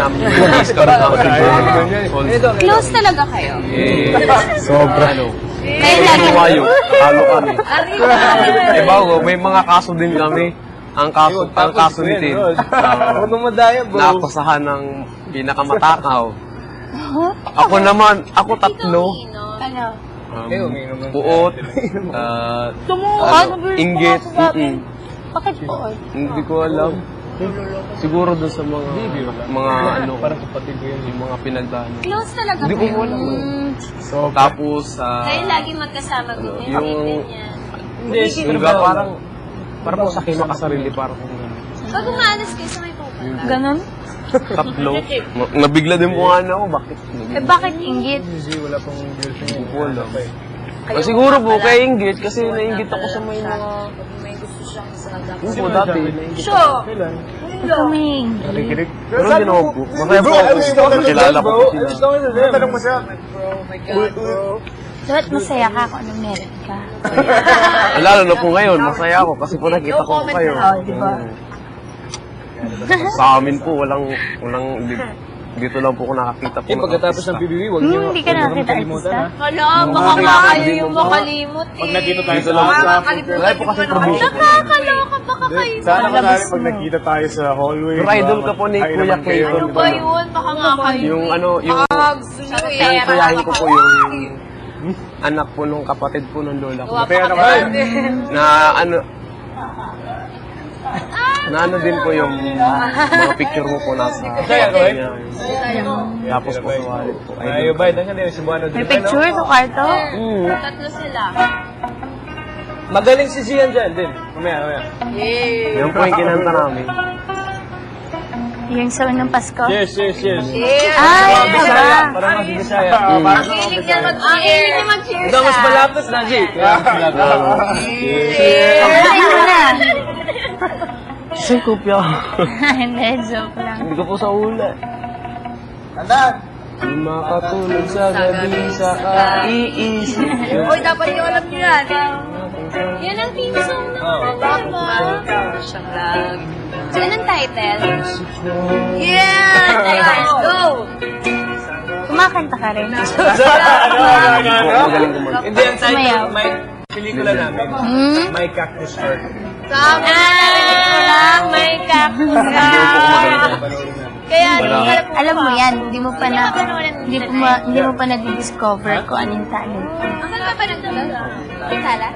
na-please kami na Close talaga kayo? sobra. Kayo lagi. Tumayo, talo kami. Bago, may mga kaso din kami. Ang kaso ni Tin. Napasahan ng pinakamatakaw. Ako naman, ako tatlo. Ano? Buot, inggit. Bakit po? Hindi ko alam. Siguro doon sa mga ano, yung mga pinagdaan. Close talaga Hindi ko kayo? alam. Tapos, Kayo lagi magkasama ganyan? yung parang po sa kinakasarili, parang kung gano'n. Pag umaalis kayo, sa may pupunta? Ganon? Tatlo. Nabigla din po nga na ako. Bakit? Bakit inggit? Wala pang girlfriend. Hindi ko alam. Siguro po, kaya inggit kasi nainggit ako sa may mga... Hindi po dati. Sure! Kaming. Nakikinig. Pero hindi naman po. Masaya po ako. Kilala ko po sila. Tanong mo siya. Dapat masaya ka kung anong meron ka. Lalo na po ngayon, masaya ako kasi po nakita ko kayo. Diba? Sa amin po, walang dito lang po ako nakakita po. Pagkatapos ng PBB, huwag niyo Hindi ka nakakita artista? Hala, baka maayo yung makalimot eh. Pag nandito tayo sa Wala po kasi provision. Nakakaloka, baka kayo. Sana kasali pag nakita tayo sa hallway. Pero idol ka po ni Kuya Clayton. Ano ba yun? Baka makalimutan. Yung ano, yung kuyahin ko po yung anak po nung kapatid po ng lola ko. Na ano din po yung mga picture mo po nasa tapos po sa wallet po. Ayaw ba? May picture sa kwarto? Tatlo sila. Magaling si Zian dyan din. Mamaya. Yan po yung kinanta namin. Yung sa unang Pasko? Cheers. Ay, diba? Parang mas Bisaya. Hilig niya mag-cheers. Ito mas malapit na, G. Ay, mo na. Isang kopya. Hindi, joke lang. Hindi ko po sa ula. Andan! Di makatulog sa gabi sa kaiisip. Uy, dapat niyo alam niyo yan. Yan ang theme song ng Anong title? Yeah! Go! Kumakanta ka rin. Magaling kumanta. Hindi, ang Sumayaw. title, may pelikula namin. Hmm? My Cactus Heart. May cactus ka. Kaya, Alam mo yan, hindi mo pa na-discover kung anong talent. asan ka pa nagdala? Sala?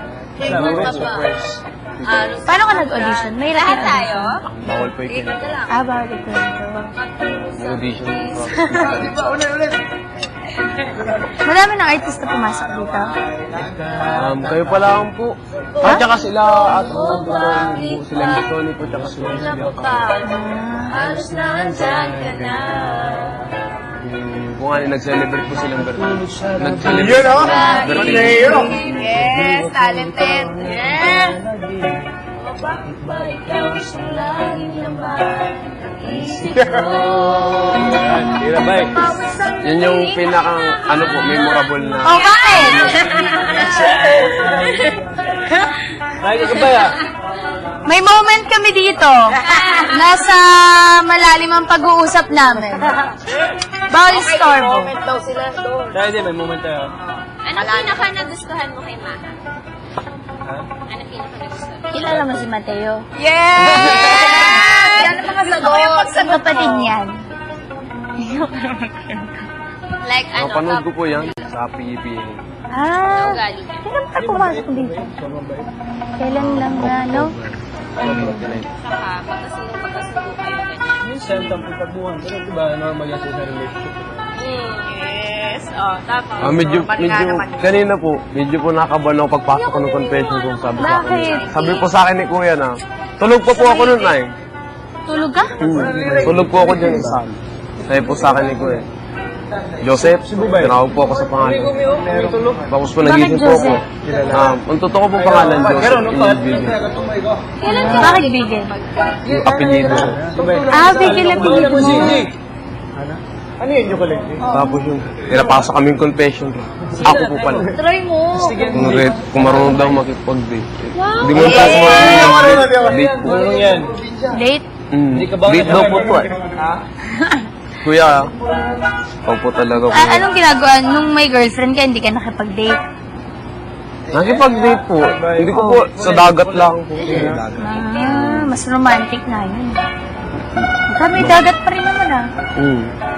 Paano ka nag-audition? May Lahat lahat tayo? Bawal po yung Ito lang. Bawal ito. audition. Marami ng artista pumasok dito. Kayo pa lang po. At saka sila at sila ni Tony po tsaka sila Halos na andyan ka na. Kung ano, nag-celebrate po silang birthday. Nag-celebrate. Yun, oh! Birthday, yun! Yes, talented. Yes. Bakit ba ikaw isang laging lamang isip Tira, bye. Yun yung pinakang, ano po, memorable na. Oh, bakit? Nakikita ka ba ya? May moment kami dito. Nasa malalim ang pag-uusap namin. Bawal istorbo. Dahil din, may moment tayo. Ano pinaka nagustuhan mo kay Maha? Ano pinaka nagustuhan? Kilala mo si Mateo? Yes! Yan ang mga sagot. Sa kapatid niyan. Like ano? Napanood ko po yan sa PBA. Ah, Ugali niya. kailan ka pumasok dito? Kailan lang na, no? Saka pagkasundo kayo ganyan. Minsan, tamputan. Pero diba, normal yan sa relationship. Yes. Oh, tapos. Medyo, kanina po, medyo po nakaban ako pagpasok ko ng confession room. Sabi sa akin. Bakit? Sabi po sa akin ni Kuya na, tulog pa po ako nun ay. Tulog ka? Tulog po ako dyan sa saan. Sabi po sa akin ni Kuya. Joseph, tinawag po ako sa pangalan. Tapos po nagising po ako. Ang totoo po pangalan, Joseph. Kailan ka? Bakit bigel? Yung apelido. Bigel na bigel mo. Ano yun yung collective? Tapos yung pinapasok kaming confession room. Ako po pala. Try mo. Kung marunong daw makipag-date. Hindi mo tayo mag-date po. Ano yan? Date? Date daw po po eh. Kuya, ako po talaga po. Anong ginagawa? Nung may girlfriend ka, hindi ka nakipag-date? Nakipag-date po. Hindi ko po, sa dagat lang po. Mas romantic na yun. May dagat pa rin naman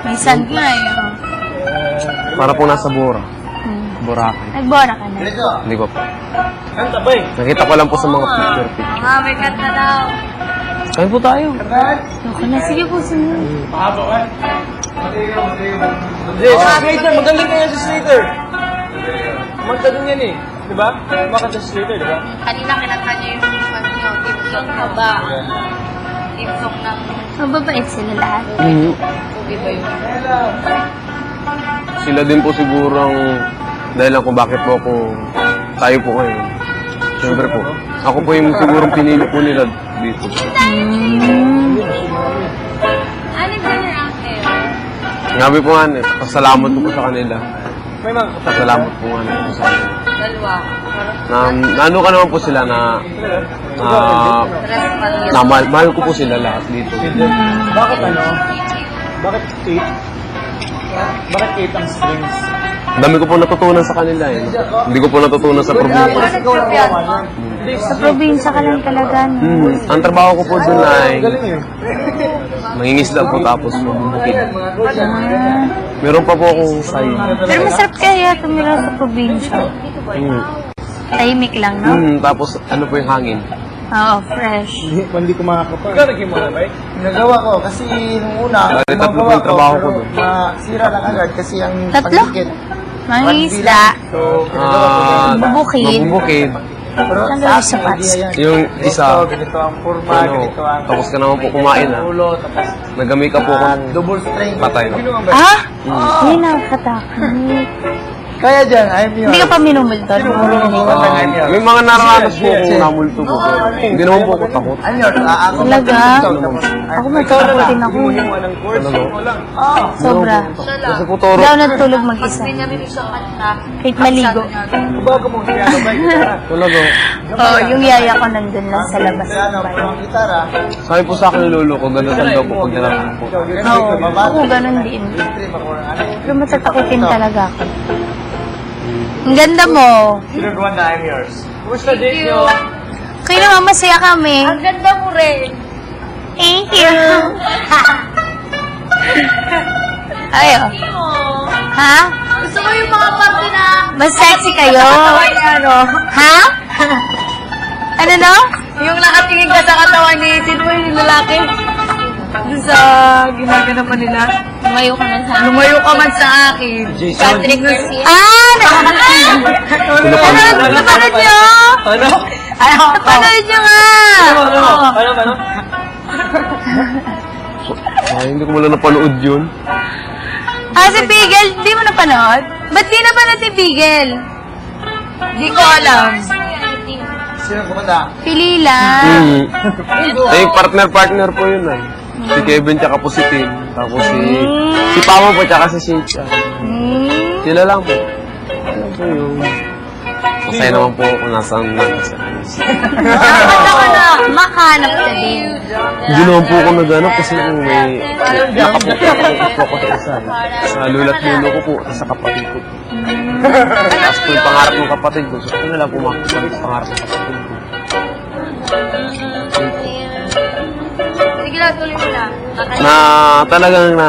May sand nga Para po nasa Bora. Boracay. Nagbora ka na. Hindi ko po. Ang tabay. Nakita ko lang po sa mga picture. May kanta daw. Kain po tayo. Okay na, sige po, sinunod. Jay, si Slater, magaling na yan si Slater. Kumanta din yan Diba? Makanta si Slater, diba? Kanina kinanta niya yung fan niyo, Team Song na ba? Team Song ng Mababait sila lahat. Tubi ba yun? Sila din po siguro ang dahilan kung bakit po ako tayo po ngayon. Siyempre po. Ako po yung sigurong pinili po nila dito. Anong genre ang hair? Ngabi po nga, pasalamat po sa kanila. May mga Pasalamat po nga po sa kanila. Dalawa. Ano ka naman po sila na mahal ko po sila lahat dito. Bakit Bakit 8? Bakit 8 ang strings? Dami ko po natutunan sa kanila Hindi ko po natutunan sa probinsya. Sa probinsya ka lang talaga. Ang trabaho ko po dun ay mangingisda po tapos magbubukid. Meron pa po akong sayo. Pero masarap kaya tumira sa probinsya. Tahimik lang, no? Tapos ano po yung hangin? Oo, fresh. Hindi ko makakapag. Ikaw naging mo na ba? Nagawa ko kasi nung una, Tatlo po yung trabaho ko doon. masira lang agad kasi ang Tatlo? pagdikit. Mangingisda. So, Bubukid. Magbubukid. pero Ang sa gawin sa akin, pats. idea yan. Yung isa, Ganito ang forma, ganito ang tapos ka naman po kumain ulo, tapos Nagamay ka po akong double string. patay. Ah? Hindi nakakatakot. Kaya dyan, I'm yours. Hindi ka pa minumulton. May mga nararanas po akong namulto po. Hindi naman po ako takot. I'm yours. Ako Talaga? Ako matatakotin ako. Ng course, mo lang. Sobra. Kasi po toro. Daw natulog mag-isa. Pinamili siya kanta. Kahit maligo. Bago mo siya sabay. Talaga. Oo, yung yaya ko nandun lang sa labas. Ano, ang gitara, Sabi po sa akin ng lolo ko, ganun daw po pag nalaman po. Oo, ako ganun din. Pero matatakotin talaga ako. Ang ganda mo. Sino guwan na I'm yours? Kumusta date nyo? Kaya naman masaya kami. Ang ganda mo rin. Thank you. Ayo. Ha? Gusto mo yung mga party na Mas sexy kayo. Ha? Ano no? yung nakatingin ka sa katawan ni sino yung lalaki? Doon sa ginaganapan nila. Lumayo ka na sa Lumayo ka man sa akin. Patrick Garcia. Napanood nyo? Ano? Napanood nyo nga! Ano? Ay, hindi ko mula napanood yun. Si Bigel, di mo napanood? Ba't di napanood si Bigel? Di ko alam. Sino kumanda? Pili lang. Partner po yun Si Kevin tsaka po si Tim. Tapos si Pamo po tsaka si Cynthia. Sila lang po. Alam po yun. Masaya naman po kung nasaan na. Makahanap ka din. Hindi naman po ako naghanap kasi kung may nakapupo ako sa isa. Sa lulat lulo ko po, sa kapatid ko. Tapos po yung pangarap ng kapatid ko. So, ito na lang po makakulit sa pangarap ng kapatid ko. Sige lang, tuloy mo na. Na talagang na,